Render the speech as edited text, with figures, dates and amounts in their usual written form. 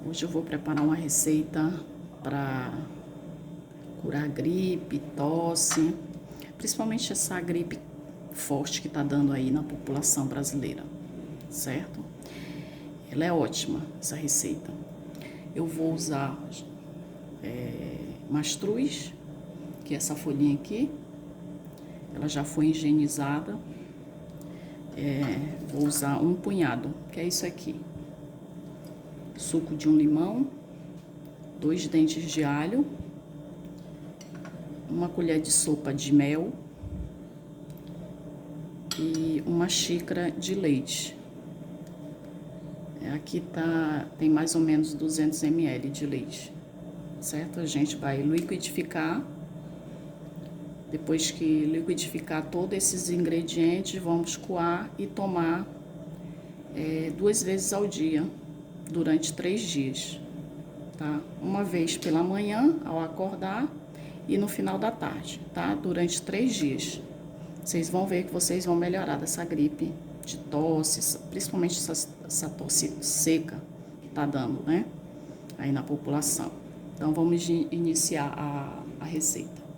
Hoje eu vou preparar uma receita para curar gripe, tosse, principalmente essa gripe forte que tá dando aí na população brasileira, certo? Ela é ótima, essa receita. Eu vou usar mastruz, que é essa folhinha aqui. Ela já foi higienizada. Vou usar um punhado, que é isso aqui. Suco de um limão, 2 dentes de alho, uma colher de sopa de mel e uma xícara de leite. Aqui tem mais ou menos 200 ml de leite, certo? A gente vai liquidificar. Depois que liquidificar todos esses ingredientes, vamos coar e tomar 2 vezes ao dia, durante 3 dias, tá? Uma vez pela manhã, ao acordar, e no final da tarde, tá? Durante 3 dias. Vocês vão ver que vocês vão melhorar dessa gripe de tosse, principalmente essa tosse seca que tá dando, né? Aí na população. Então, vamos iniciar a receita.